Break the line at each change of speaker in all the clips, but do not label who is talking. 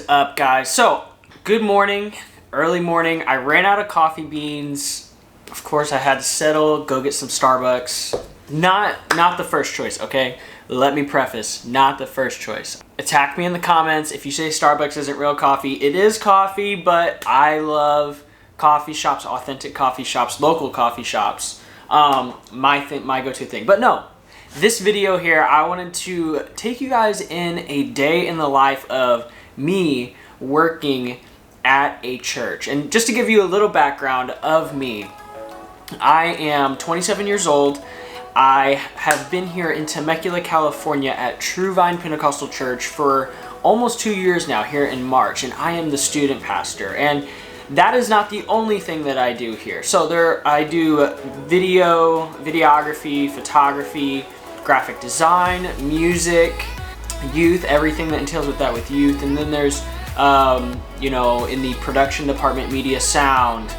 up, guys? So, good morning, early morning. I ran out of coffee beans. Of course, I had to settle, go get some Starbucks. Not the first choice, okay? Let me preface, not the first choice. Attack me in the comments if you say Starbucks isn't real coffee. It is coffee, but I love coffee shops, authentic coffee shops, local coffee shops. My go-to thing. But no, this video here, I wanted to take you guys in a day in the life of me working at a church. And just to give you a little background of me, I am 27 years old. I have been here in Temecula, California at True Vine Pentecostal Church for almost 2 years now, here in March, and I am the student pastor. And that is not the only thing that I do here. So I do videography, photography, graphic design, music, youth, everything that entails with that with youth. And then there's, in the production department, media, sound,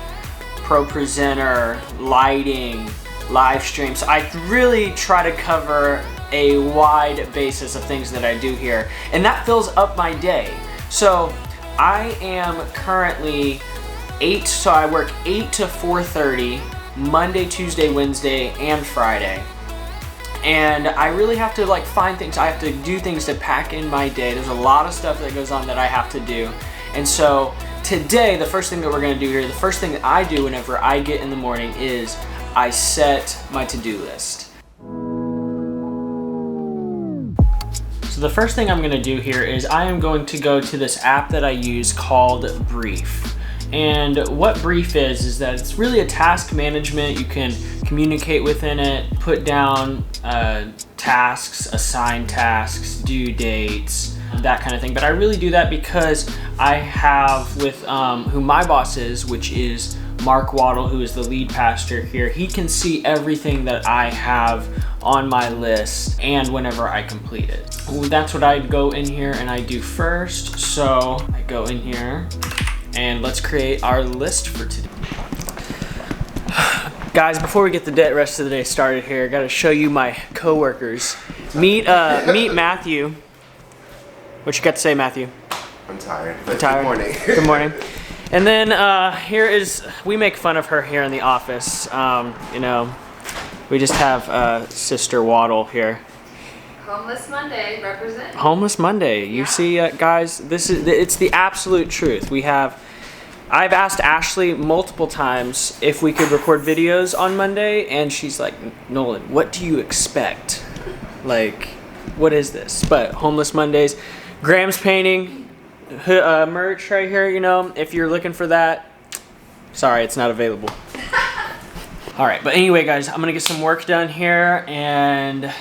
pro presenter, lighting, live streams. So I really try to cover a wide basis of things that I do here, and that fills up my day. So I am currently I work 8 to 4:30, Monday, Tuesday, Wednesday, and Friday. And I really have to find things. I have to do things to pack in my day. There's a lot of stuff that goes on that I have to do. And so today, the first thing that we're gonna do here, the first thing that I do whenever I get in the morning is I set my to-do list. So the first thing I'm gonna do here is I am going to go to this app that I use called Brief. And what Brief is that it's really a task management. You can communicate within it, put down tasks, assign tasks, due dates, that kind of thing. But I really do that because I have with who my boss is, which is Mark Waddle, who is the lead pastor here. He can see everything that I have on my list and whenever I complete it. That's what I'd go in here and I do first. So I go in here and let's create our list for today. Guys, before we get the rest of the day started here, I gotta show you my coworkers. Meet Matthew. What you got to say, Matthew?
I'm tired.
Tired?
Good morning.
Good morning. And then we make fun of her here in the office. We just have Sister Waddle here.
Homeless Monday, represent.
Homeless Monday. You see, guys, it's the absolute truth. I've asked Ashley multiple times if we could record videos on Monday, and she's like, Nolan, what do you expect? What is this? But Homeless Mondays. Graham's painting merch right here, if you're looking for that, sorry, it's not available. All right, but anyway, guys, I'm gonna get some work done here, and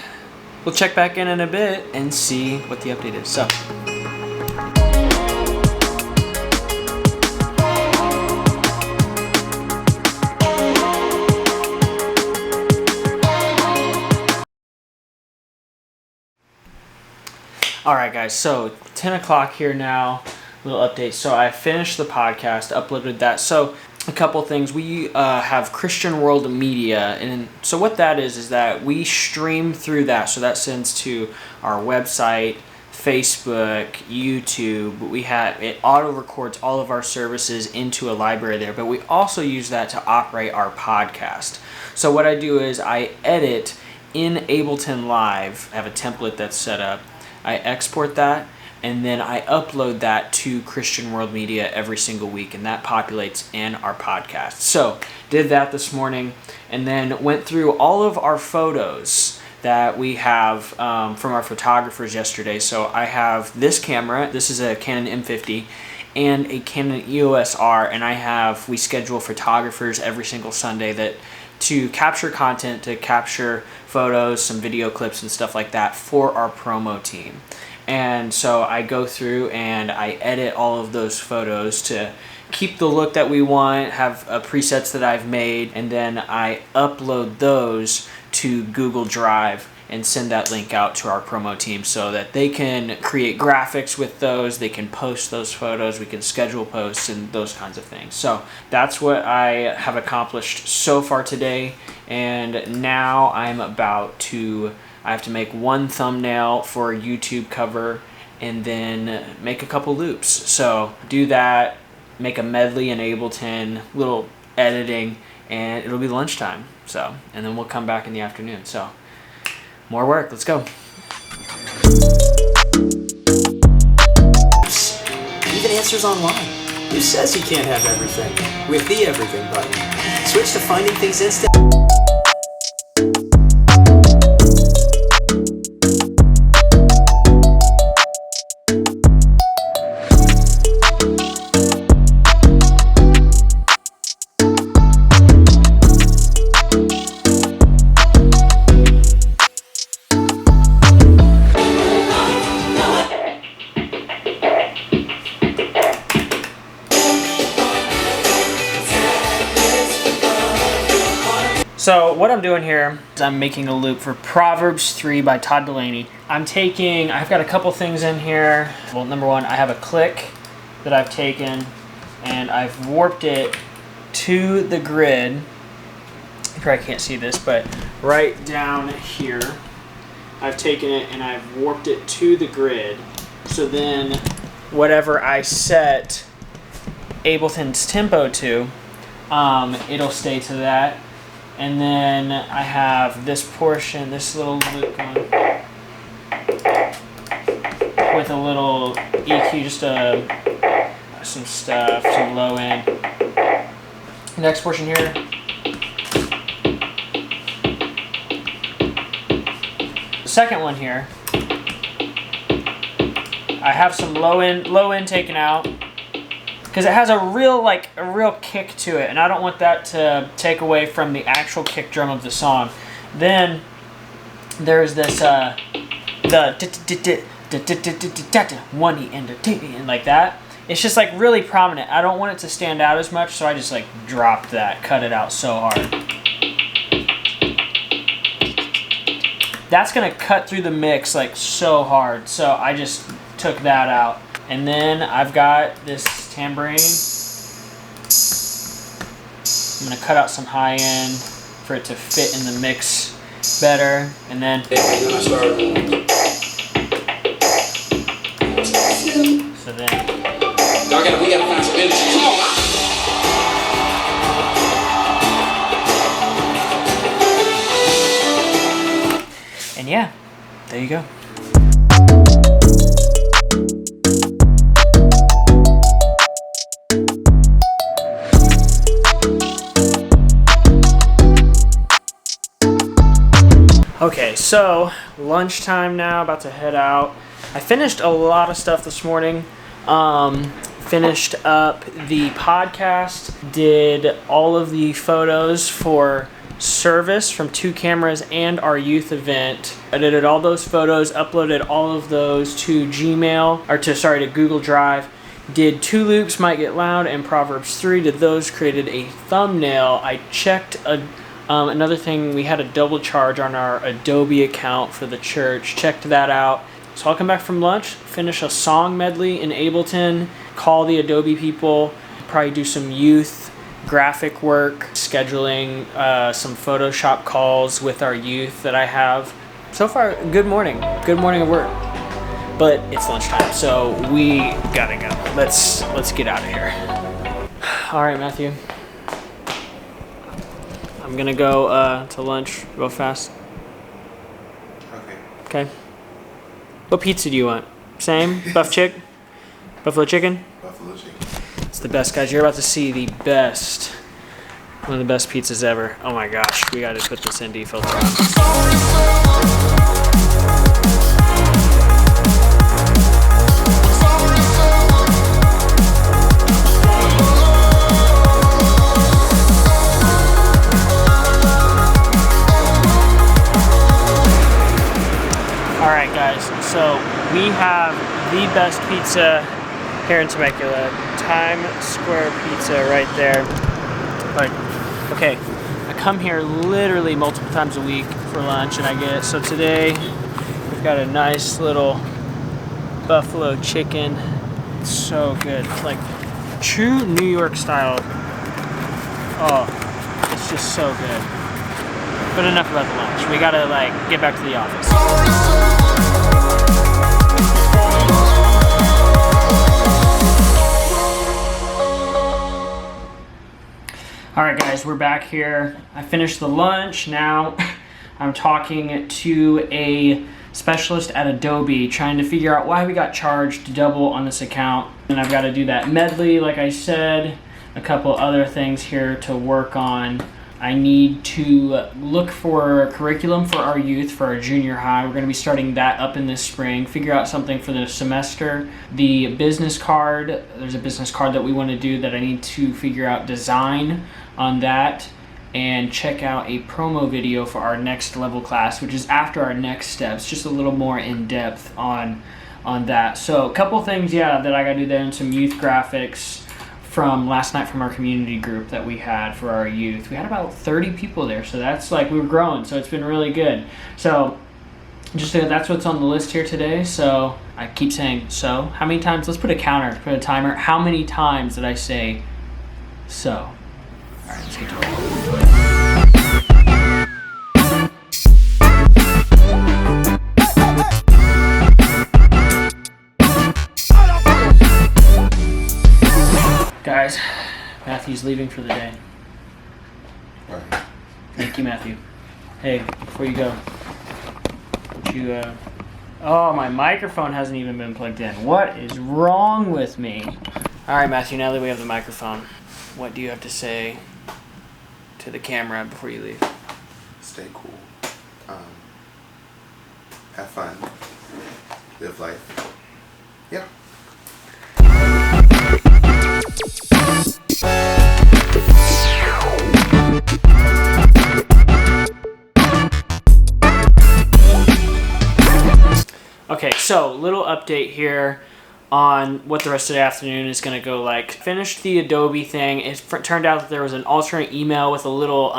we'll check back in a bit and see what the update is. So. All right, guys, so 10 o'clock here now, little update. So I finished the podcast, uploaded that. So a couple things. We have Christian World Media, and so what that is that we stream through that. So that sends to our website, Facebook, YouTube. It auto records all of our services into a library there, but we also use that to operate our podcast. So what I do is I edit in Ableton Live. I have a template that's set up. I export that, and then I upload that to Christian World Media every single week, and that populates in our podcast. So did that this morning, and then went through all of our photos that we have from our photographers yesterday. So I have this camera. This is a Canon M50 and a Canon EOS R, and we schedule photographers every single Sunday to capture content, to capture photos, some video clips and stuff like that for our promo team. And so I go through and I edit all of those photos to keep the look that we want, have presets that I've made, and then I upload those to Google Drive and send that link out to our promo team so that they can create graphics with those, they can post those photos, we can schedule posts and those kinds of things. So that's what I have accomplished so far today, and now I have to make one thumbnail for a YouTube cover and then make a couple loops. So do that, make a medley in Ableton, little editing, and it'll be lunchtime. So, and then we'll come back in the afternoon. So more work, let's go.
Even answers online. Who says you can't have everything? With the everything button. Switch to finding things instant.
So what I'm doing here is I'm making a loop for Proverbs 3 by Todd Delaney. I've got a couple things in here. Well, number one, I have a click that I've taken and I've warped it to the grid. You probably can't see this, but right down here, I've taken it and I've warped it to the grid. So then whatever I set Ableton's tempo to, it'll stay to that. And then I have this portion, this little loop going with a little EQ, just some stuff, some low end. Next portion here. The second one here, I have some low end taken out, because it has a real kick to it, and I don't want that to take away from the actual kick drum of the song. Then there's this the 1 E and like that. It's just like really prominent. I don't want it to stand out as much, so I just like dropped that, cut it out so hard. That's gonna cut through the mix like so hard, so I just took that out. And then I've got this tambourine. I'm gonna cut out some high end for it to fit in the mix better. And then so then
we gotta find some energy. Come on.
And yeah, there you go. Okay, so lunchtime now, about to head out. I finished a lot of stuff this morning. Finished up the podcast, did all of the photos for service from 2 cameras and our youth event. Edited all those photos, uploaded all of those to to Google Drive. Did 2 loops, Might Get Loud, and Proverbs 3. Did those, created a thumbnail. I checked another thing, we had a double charge on our Adobe account for the church. Checked that out. So I'll come back from lunch, finish a song medley in Ableton, call the Adobe people, probably do some youth graphic work, scheduling some Photoshop calls with our youth that I have. So far, good morning. Good morning of work. But it's lunchtime, so we gotta go. Let's get out of here. All right, Matthew. I'm gonna go to lunch real fast. Okay. What pizza do you want? Same? Buffalo chicken?
Buffalo chicken.
It's the best, guys. You're about to see the best. One of the best pizzas ever. Oh my gosh. We gotta put this ND filter on. Alright guys, so we have the best pizza here in Temecula. Times Square Pizza right there. But, okay, I come here literally multiple times a week for lunch and I get it. So today, we've got a nice little buffalo chicken. It's so good. It's like true New York style. Oh, it's just so good. But enough about the lunch. We gotta get back to the office. All right, guys, we're back here. I finished the lunch. Now I'm talking to a specialist at Adobe, trying to figure out why we got charged double on this account. And I've got to do that medley, like I said, a couple other things here to work on. I need to look for curriculum for our youth, for our junior high. We're going to be starting that up in this spring. Figure out something for the semester. The business card, there's a business card that we want to do that I need to figure out design on that, and check out a promo video for our next level class, which is after our next steps, just a little more in depth on that. So a couple things, that I got to do there, and some youth graphics from last night from our community group that we had for our youth. We had about 30 people there, so that's like, we were growing, so it's been really good. So just that's what's on the list here today. So I keep saying so. How many times? Let's put a counter, put a timer. How many times did I say so? All right, let's get to it. Guys, Matthew's leaving for the day.
Right.
Thank you, Matthew. Hey, before you go, would you, oh, my microphone hasn't even been plugged in. What is wrong with me? All right, Matthew, now that we have the microphone, what do you have to say to the camera before you leave?
Stay cool. Have fun. Live life. Yeah.
Okay, so little update here on what the rest of the afternoon is going to go like. Finished the Adobe thing. It turned out that there was an alternate email with a little,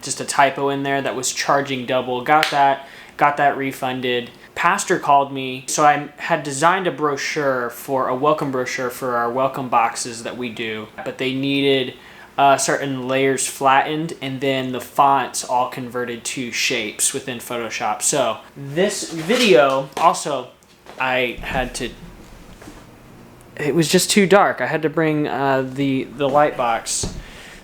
just a typo in there that was charging double. Got that refunded. Pastor called me, so I had designed a brochure, for a welcome brochure for our welcome boxes that we do, but they needed certain layers flattened and then the fonts all converted to shapes within Photoshop. So this video, also, it was just too dark. I had to bring the light box,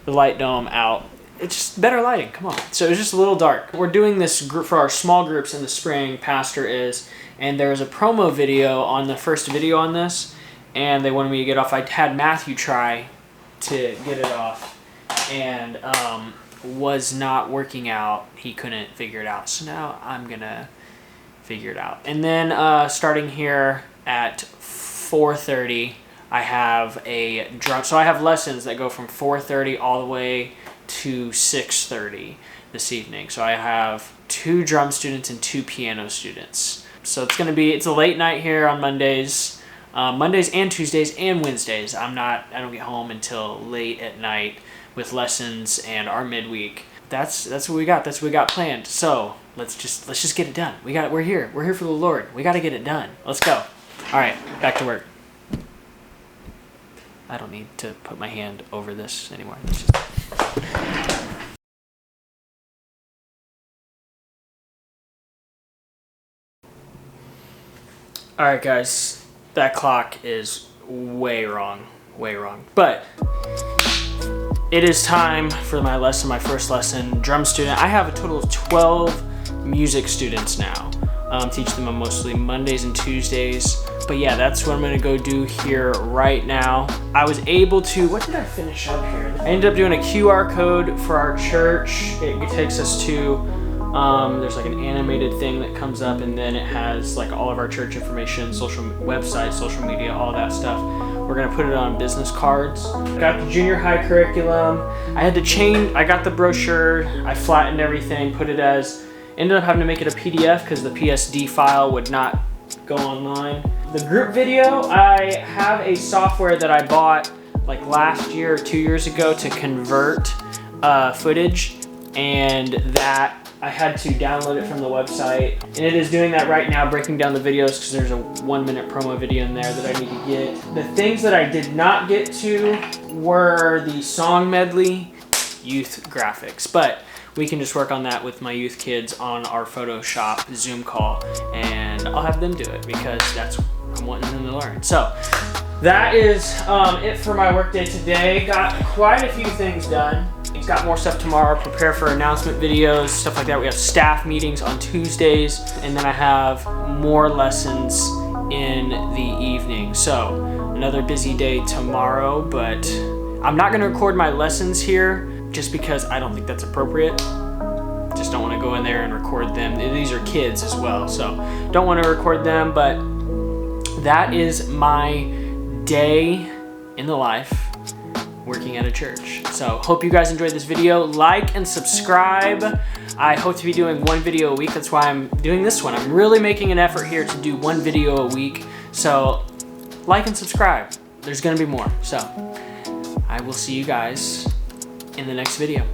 the light dome out. It's just better lighting, come on. So it was just a little dark. We're doing this group for our small groups in the spring, Pastor is, and there's a promo video on the first video on this, and they wanted me to get off. I had Matthew try to get it off, and was not working out. He couldn't figure it out. So now I'm gonna figure it out. And then starting here at 4:30, I have a drum. So I have lessons that go from 4:30 all the way to 6:30 this evening. So I have 2 drum students and 2 piano students. So it's a late night here on Mondays. Mondays and Tuesdays and Wednesdays. I don't get home until late at night with lessons and our midweek. That's what we got. That's what we got planned. So let's just get it done. We're here for the Lord. We got to get it done. Let's go. All right, back to work. I don't need to put my hand over this anymore. All right, guys, that clock is way wrong. But it is time for my first lesson, drum student. I have a total of 12 music students now. Teach them on mostly Mondays and Tuesdays. But yeah, that's what I'm gonna go do here right now. I was able to, what did I finish up here? I ended up doing a QR code for our church. It takes us to, there's like an animated thing that comes up, and then it has like all of our church information, social website, social media, all that stuff. We're gonna put it on business cards. Got the junior high curriculum. I got the brochure, I flattened everything, ended up having to make it a PDF because the PSD file would not go online. The group video, I have a software that I bought like last year or 2 years ago to convert footage, and that I had to download it from the website, and it is doing that right now, breaking down the videos, because there's a 1-minute promo video in there that I need to get. The things that I did not get to were the song medley, youth graphics, but we can just work on that with my youth kids on our Photoshop Zoom call, and I'll have them do it because I'm wanting them to learn. So that is it for my workday today. Got quite a few things done. Got more stuff tomorrow, prepare for announcement videos, stuff like that. We have staff meetings on Tuesdays, and then I have more lessons in the evening. So another busy day tomorrow, but I'm not gonna record my lessons here just because I don't think that's appropriate. Just don't wanna go in there and record them. These are kids as well, so don't wanna record them, but that is my day in the life working at a church. So hope you guys enjoyed this video. Like and subscribe. I hope to be doing one video a week. That's why I'm doing this one. I'm really making an effort here to do one video a week. So like and subscribe. There's gonna be more. So I will see you guys in the next video.